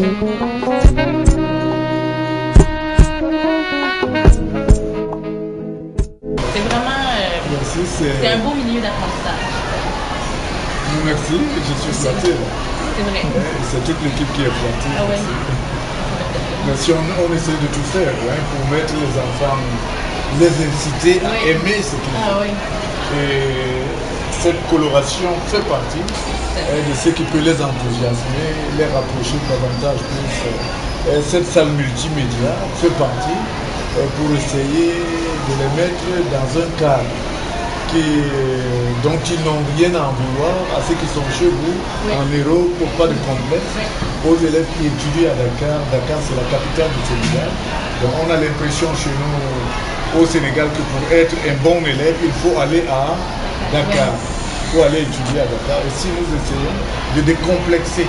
C'est vraiment c'est un beau milieu d'apprentissage. Merci, je suis flatté. C'est vrai. C'est toute l'équipe qui est flattée. Ah ouais. Mais si on essaie de tout faire pour mettre les enfants, les inciter à aimer ce qu'ils font. Oui. Et cette coloration fait partie de ce qui peut les enthousiasmer, les rapprocher davantage plus. Cette salle multimédia fait partie pour essayer de les mettre dans un cadre dont ils n'ont rien à en vouloir, à ceux qui sont chez vous, en Europe, pas de complexe. Aux élèves qui étudient à Dakar, Dakar c'est la capitale du Sénégal. Donc on a l'impression chez nous au Sénégal que pour être un bon élève, il faut aller à Dakar. Il faut aller étudier à Dakar. Et si nous essayons de décomplexer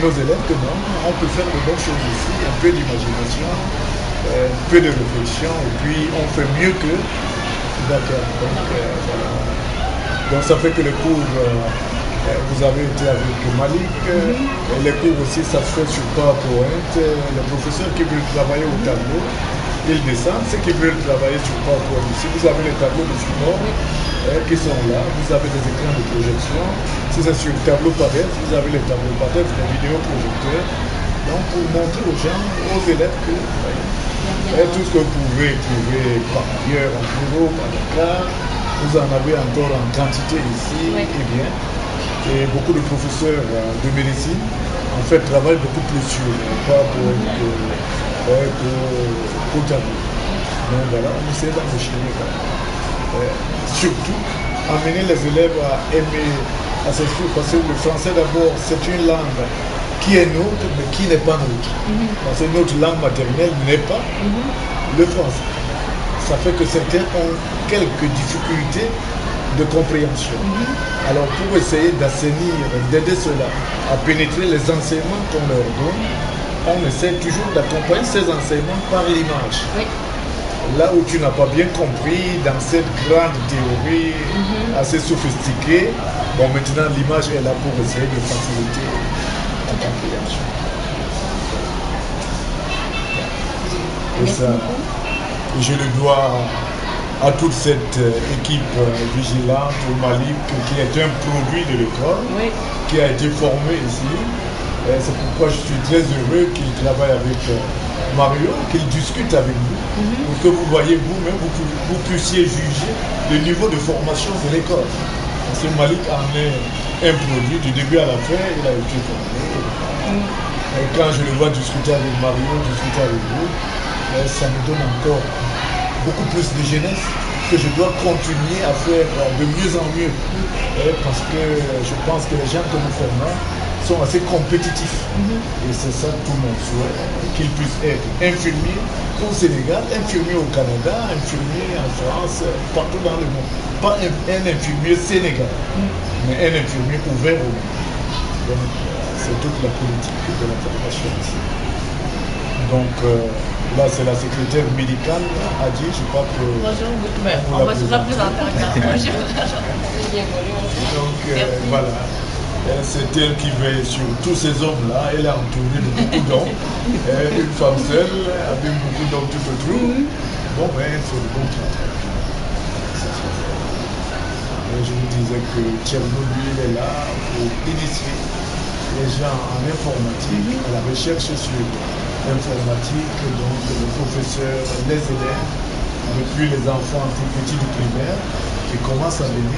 nos élèves, que non, on peut faire de bonnes choses ici, un peu d'imagination, un peu de réflexion, et puis on fait mieux que Dakar. Donc ça fait que les cours, vous avez été avec Malik, les cours aussi ça se fait sur PowerPoint. Les professeurs qui veulent travailler au tableau, ils descendent. Ceux qui veulent travailler sur PowerPoint ici, vous avez les tableaux de support qui sont là, vous avez des écrans de projection. Si c'est sur tableau PADEF, vous avez les tableaux PADEF, les vidéoprojecteurs. Donc pour montrer aux gens, aux élèves que tout ce que vous pouvez trouver par ailleurs en Europe, à Dakar, vous en avez encore en quantité ici, et bien. Et beaucoup de professeurs de médecine, en fait, travaillent beaucoup plus sur PowerPoint qu'au tableau. Donc voilà, on essaie d'enrichir. Surtout, amener les élèves à aimer, à s'inscrire, parce que le français d'abord, c'est une langue qui est nôtre, mais qui n'est pas nôtre. Parce que notre langue maternelle n'est pas le français. Ça fait que certains ont quelques difficultés de compréhension. Alors pour essayer d'assainir, d'aider cela à pénétrer les enseignements qu'on leur donne, on essaie toujours d'accompagner ces enseignements par l'image. Là où tu n'as pas bien compris dans cette grande théorie assez sophistiquée, bon maintenant l'image est là pour essayer de faciliter la compréhension. Et ça, je le dois à toute cette équipe vigilante au Mali qui est un produit de l'école, qui a été formé ici. C'est pourquoi je suis très heureux qu'il travaille avec Mario, qu'il discute avec vous, pour que vous voyez vous-même, vous puissiez juger le niveau de formation de l'école. Parce que Malik en est un produit, du début à la fin, il a été formé. Et quand je le vois discuter avec Mario, discuter avec vous, ça me donne encore beaucoup plus de jeunesse que je dois continuer à faire de mieux en mieux. Parce que je pense que les gens que nous formons sont assez compétitifs. Et c'est ça tout mon souhait, qu'ils puissent être infirmiers au Sénégal, infirmiers au Canada, infirmiers en France, partout dans le monde. Pas un infirmier sénégalais, mais un infirmier ouvert au monde. Donc c'est toute la politique de la formation ici. Donc là c'est la secrétaire médicale, Adi, je crois que... Bonjour, on va se représenter en classe. Donc voilà. C'est elle qui veille sur tous ces hommes-là. Elle est entourée de beaucoup d'hommes. Une femme seule, avec beaucoup d'hommes tout autour. Bon, ben, c'est le bon travail. Je vous disais que Tcherno, lui, il est là pour initier les gens en informatique, à la recherche sur l'informatique, donc les professeurs, les élèves, depuis les enfants tout petits du primaire, qui commencent à venir.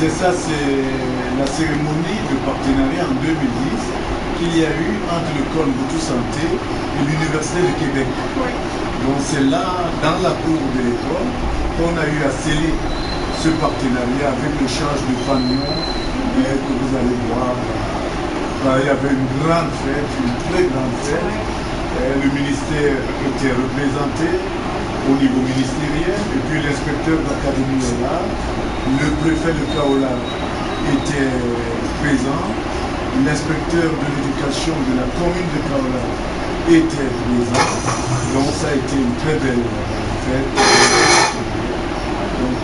Et ça, c'est la cérémonie de partenariat en 2010 qu'il y a eu entre l'école Boutou Santé et l'Université de Québec. Donc c'est là, dans la cour de l'école, qu'on a eu à sceller ce partenariat avec l'échange de fanions que vous allez voir. Il y avait une grande fête, une très grande fête. Le ministère était représenté au niveau ministériel, et puis l'inspecteur d'académie est là, le préfet de Kaola était présent, l'inspecteur de l'éducation de la commune de Kaola était présent, donc ça a été une très belle fête. Donc,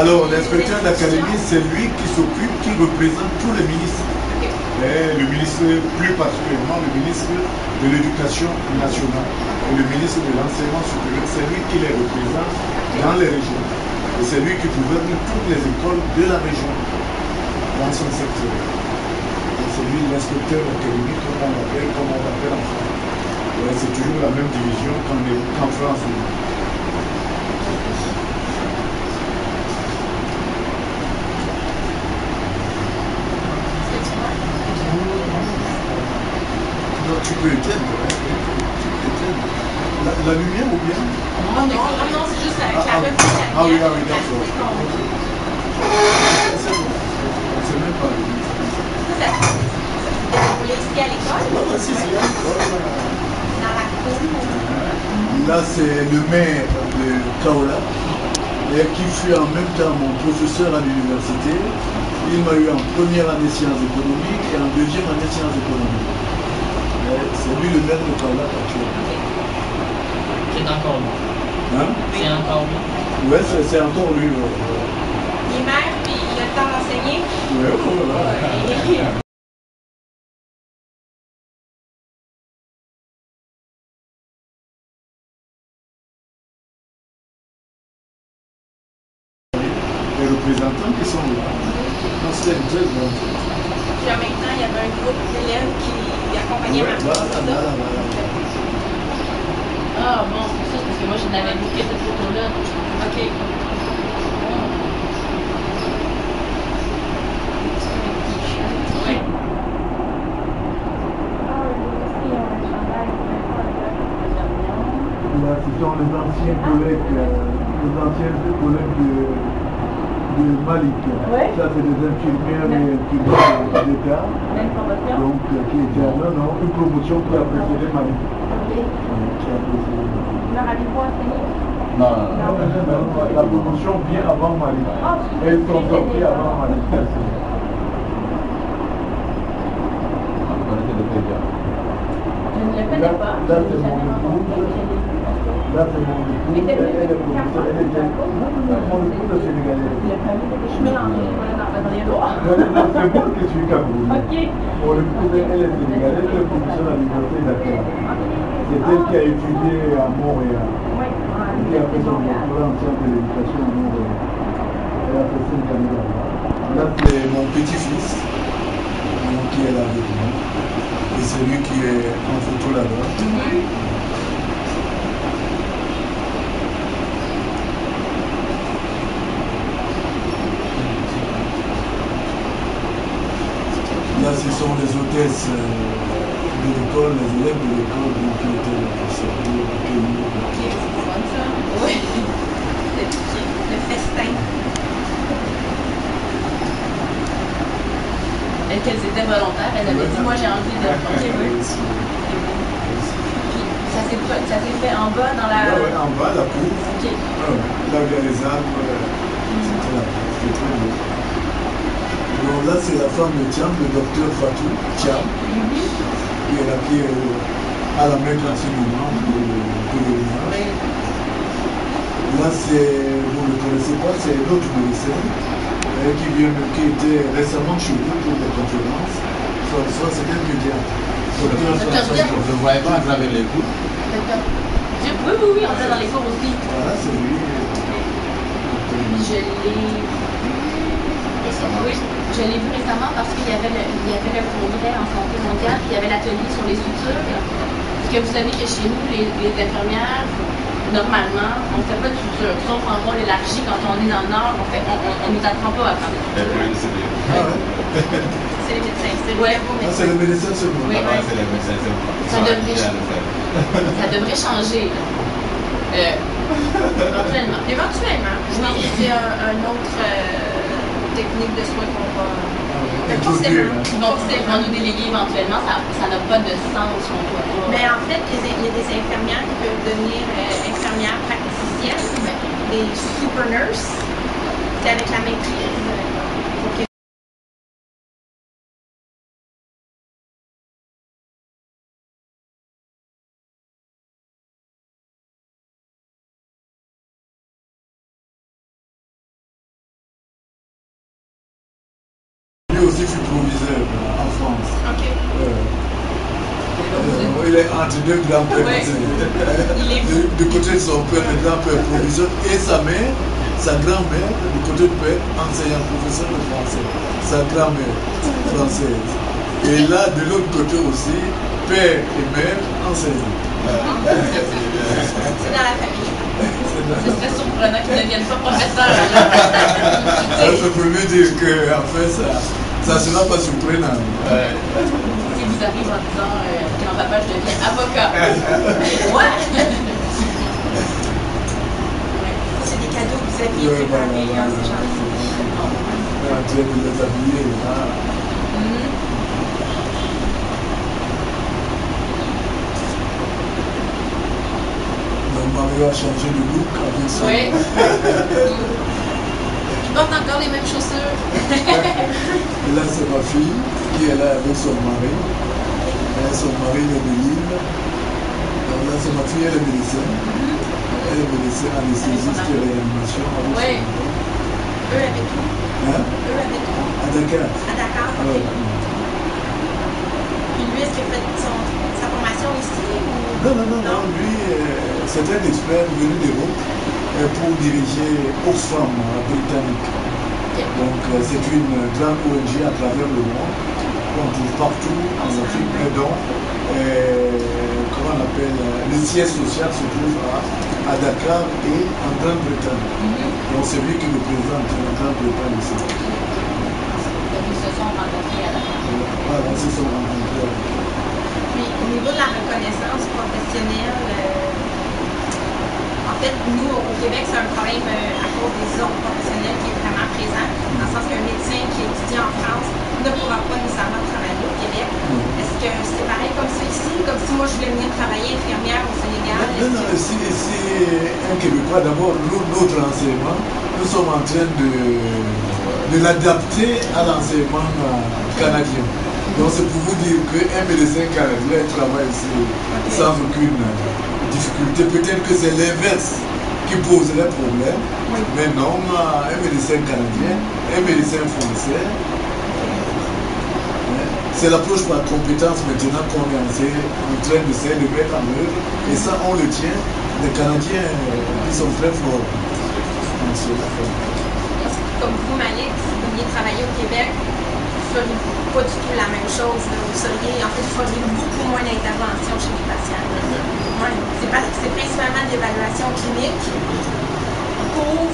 alors, l'inspecteur d'académie, c'est lui qui s'occupe, qui représente tous les ministres. Et le ministre, plus particulièrement le ministre de l'Éducation nationale et le ministre de l'Enseignement supérieur, c'est lui qui les représente dans les régions. Et c'est lui qui gouverne toutes les écoles de la région dans son secteur. C'est lui l'inspecteur académique, comme on l'appelle en France. C'est toujours la même division qu'en France. Tu peux éteindre. La lumière ou bien? Non, c'est juste avec la lumière. Ah oui, d'accord. C'est bon. C'est même pas la lumière. Vous ici à l'école? Non, si, c'est à l'école. Dans la cour? Là, c'est le maire de Kaola, qui fut en même temps mon professeur à l'université. Il m'a eu en première année sciences économiques et en deuxième année sciences économiques. C'est lui le maire de Kaola actuellement. C'est encore lui. Hein? C'est encore lui. Oui, c'est encore lui. Il est maire, puis il a le temps d'enseigner. Oui. Les représentants qui sont là. C'était une très bonne chose. Puis en même temps, il y avait un groupe d'élèves qui accompagnaient ma Voilà. Ah bon, c'est ça, parce que moi je n'avais vu que cette photo-là. Ok. Oui. Là, ce sont les anciens collègues de Malik. Ouais. Ça, c'est des infirmières et infirmières d'État. Donc, qui étaient une promotion qui a précédé Malik. Leur avez-vous enseigné? Non. La promotion vient avant Malik. Elles sont sorties avant Malik. Je ne le connais pas. Là, c'est mon épouse. Là, c'est mon épouse. Elle est professeure. Elle est mon épouse est sénégalaise. Je mélange, dans les doigts. C'est moi qui suis camerounais. Ok. Mon épouse, elle est sénégalaise, elle est professeure à l'université d'Aquila. C'est elle qui a étudié à Montréal. Oui. Qui a fait son doctorat en sciences de l'éducation à Montréal. Elle a fait 5 années là-bas. Là, c'est mon petit-fils qui est là avec moi. Et c'est lui qui est en photo là-bas. Là, ce sont les hôtesses de l'école, les élèves de l'école qui étaient servis, accueillis. Ok, c'est bon ça. Oui. Le festin. Est-ce qu'elles étaient volontaires? Elles avaient dit, moi j'ai envie de... Ok, oui. Ça s'est fait en bas dans la... Oui, en bas, la cour. Ok. Là où il y a les arbres, c'était là. C'était très beau. Donc là, c'est la femme de Thiam, le docteur Fatou Thiam, qui est là, qui est à la main d'enseignement de l'élevage. Là, vous ne le connaissez pas, c'est l'autre médecin qui était récemment chez vous pour des conférences. Soit c'était le médiateur. Je ne voyais pas à travers les cours. Oui, on est dans les cours aussi. Voilà, c'est lui. Je l'ai... Oui, je l'ai vu récemment parce qu'il y avait le congrès en santé mondiale, puis il y avait l'atelier sur les sutures. Parce que vous savez que chez nous, les infirmières, normalement, on ne fait pas de suture. Sauf en rôle élargi, quand on est dans le nord, on nous apprend pas à faire de suture. C'est les médecins. C'est le médecin seulement. Oui, c'est les médecins seulement. Ça devrait changer. Éventuellement. Éventuellement. Je pense que c'est un autre technique de soins qu'on va... Ils vont nous déléguer éventuellement, ça n'a pas de sens si on doit pas. Mais en fait, il y a des infirmières qui peuvent devenir infirmières praticiennes. des super nurses, c'est avec la maîtrise. Lui aussi fut proviseur en France. Ok. Il est entre deux grands-pères. Ouais. Du côté de son père, le grand-père proviseur, et sa mère, sa grand-mère, du côté de père, enseignant professeur de français. Sa grand-mère française. Et là, de l'autre côté aussi, père et mère enseignants. C'est dans la famille. C'est très surprenant qu'ils ne deviennent pas professeurs. Ça peut me dire qu'en fait, ça ne sera pas surprenant. Si vous arrivez en disant grand-papa, je deviens avocat. Ouais! C'est des cadeaux que vous aviez préparés, hein, c'est gentil. En train de les habiller. Donc Mario a changé de look avec ça. Oui. Je porte encore les mêmes chaussures. Et là, c'est ma fille qui est là avec son mari. Et son mari est de Lille. Donc là, c'est ma fille, elle est médecin. Elle est médecin anesthésiste et réanimation. Oui. Eux avec vous? Hein? Eux avec vous? À Dakar. À Dakar, ok. Ouais. Puis lui, est-ce qu'il a fait sa formation ici? Ou... Non. Lui, c'est un expert venu d'Europe pour diriger Oxfam britannique. Okay. Donc, c'est une grande ONG à travers le monde. On trouve partout en Afrique. Et donc, comment on appelle, le siège social se trouve à Dakar et en Grande-Bretagne. Donc, c'est lui qui représente la Grande-Bretagne ici. Donc, ils se sont rencontrés à la fin. Voilà, ils se sont rencontrés. Puis, au niveau de la reconnaissance professionnelle, en fait, nous, au Québec, c'est un problème à cause des ordres professionnels qui est vraiment présent, dans le sens qu'un médecin qui étudie en France ne pourra pas nécessairement travailler au Québec. Est-ce que c'est pareil comme ça ici? Comme si moi, je voulais venir travailler infirmière au Sénégal? Non, si un Québécois, d'abord, notre enseignement, nous sommes en train de l'adapter à l'enseignement canadien. Donc c'est pour vous dire qu'un médecin canadien travaille ici sans aucune difficulté. Peut-être que c'est l'inverse qui poserait problème, mais non, un médecin canadien, un médecin français, c'est l'approche par compétence maintenant qu'on est en train d'essayer de mettre en œuvre, et ça on le tient. Les Canadiens, ils sont très forts. Comme vous, Malik, si vous veniez travailler au Québec, vous ne feriez pas du tout la même chose. Vous feriez beaucoup moins d'intervention chez les patients. C'est principalement de l'évaluation clinique pour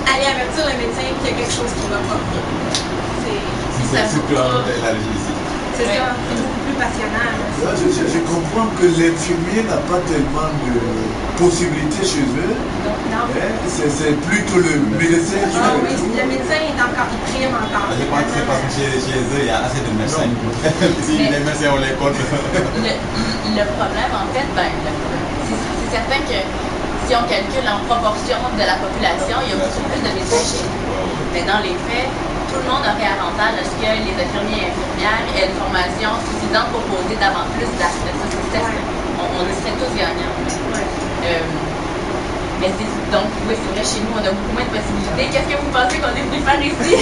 aller avertir le médecin qu'il y a quelque chose qui ne va pas. C'est ça, c'est beaucoup plus passionnant. Je comprends que l'infirmier n'a pas tellement de possibilités chez eux. C'est plutôt le médecin qui fait tout. Le médecin est encore, il prime encore. Je pense que c'est parce que chez eux, il y a assez de médecins. Si les médecins, on les compte. Le problème, en fait, c'est certain que si on calcule en proportion de la population, il y a beaucoup plus de médecins chez nous. Mais dans les faits, tout le monde aurait avantage à ce que les infirmiers et infirmières aient une formation suffisante pour poser davantage plus d'actes. On serait tous gagnants. Mais donc, oui, c'est vrai, chez nous, on a beaucoup moins de possibilités. Qu'est-ce que vous pensez qu'on est venu faire ici?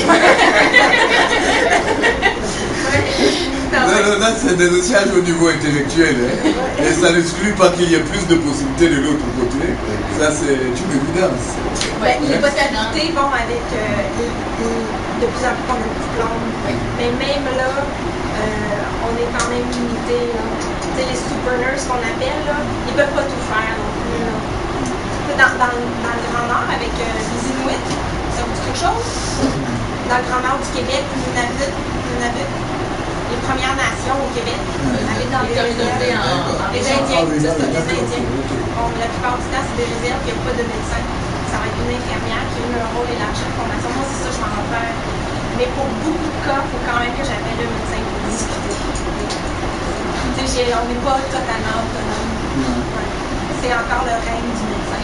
Non, là, c'est des négociations au niveau intellectuel. Et ça n'exclut pas qu'il y ait plus de possibilités de l'autre côté. Ça, c'est une évidence. Les possibilités vont avec de plus en plus qu'on a de diplômes. Mais même là, on est quand même limité. Les super nurses qu'on appelle, là, ils ne peuvent pas tout faire non plus. Là. Dans le Grand Nord, avec les Inuits, ça vous dit quelque chose? Dans le Grand Nord du Québec, Nunavut, les Premières Nations au Québec, habitent dans des réserves. Les Indiens, ça c'est des Indiens. Bon, la plupart du temps, c'est des réserves, il n'y a pas de médecin. Ça va être une infirmière qui a eu un rôle élargi de formation. Moi, c'est ça, je m'en vais. Mais pour beaucoup de cas, il faut quand même que j'appelle le médecin pour discuter. On n'est pas totalement autonome. C'est encore le règne du médecin.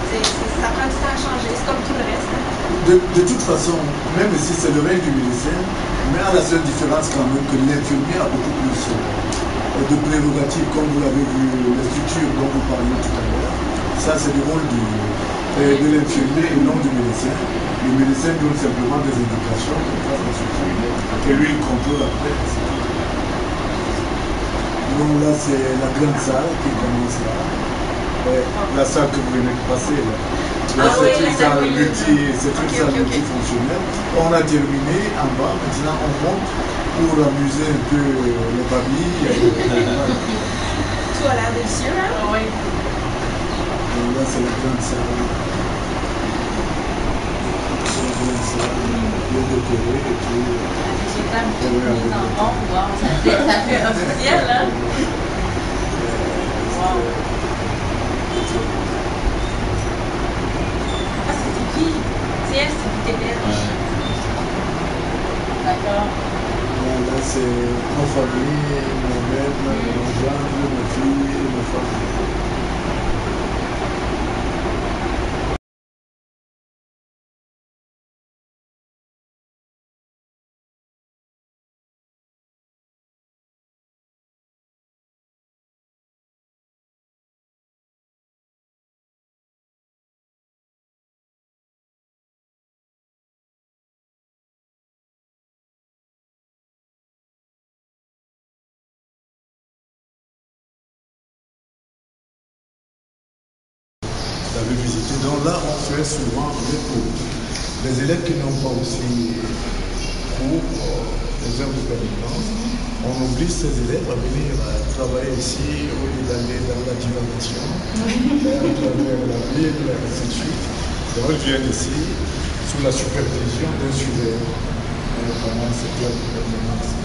C'est ça prend du temps à changer, c'est comme tout le reste. Hein. De toute façon, même si c'est le règne du médecin, mais à la seule différence quand même que l'infirmier a beaucoup plus de prérogatives, comme vous l'avez vu, les structures dont vous parliez tout à l'heure. Ça, c'est le rôle de l'infirmier et non du médecin. Le médecin donne simplement des indications pour faire la structure et lui, il contrôle après. Donc là, c'est la grande salle qui commence là. La salle que vous venez de passer là. C'est une salle multifonctionnelle. On a terminé en bas, maintenant on monte pour amuser un peu les babilles. Tout a l'air délicieux, hein? Oui. Et là, c'est la grande salle. C'est la grande salle, bien décorée et tout. J'ai pas mis en rond, wow, ça fait officiel, là. Wow. C'est elle, c'est du TPH. D'accord. Là, c'est ma famille, moi-même, mon gendre, ma fille et ma femme. J'avais visité. Donc là, on fait souvent les élèves qui n'ont pas aussi cours, les heures de permanence. On oblige ces élèves à venir travailler ici au lieu d'aller dans la divagation, à travers la ville, et ainsi de suite. Donc ils viennent ici sous la supervision d'un surveillant pendant cette heure de permanence.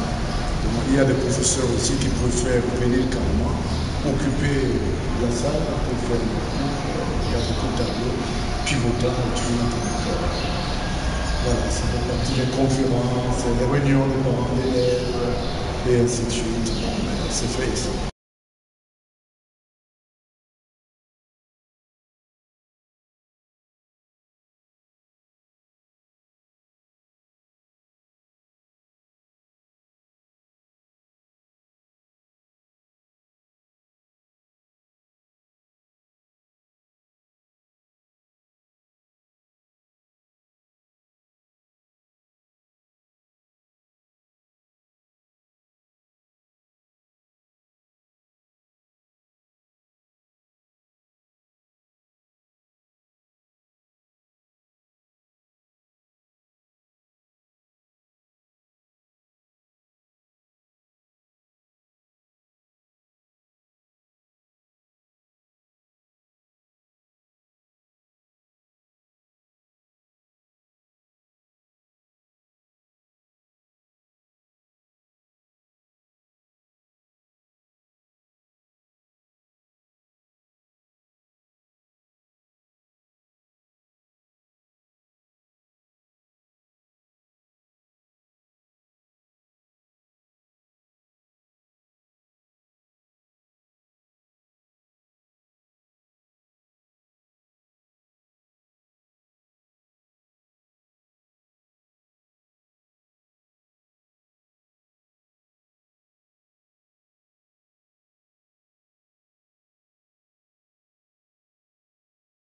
Il y a des professeurs aussi qui préfèrent venir carrément occuper la salle pour faire le cours. Il y a beaucoup de tableaux, pivotage, voilà, ça fait partie des conférences, des réunions de parents d'élèves, et ainsi de suite. C'est fait ici.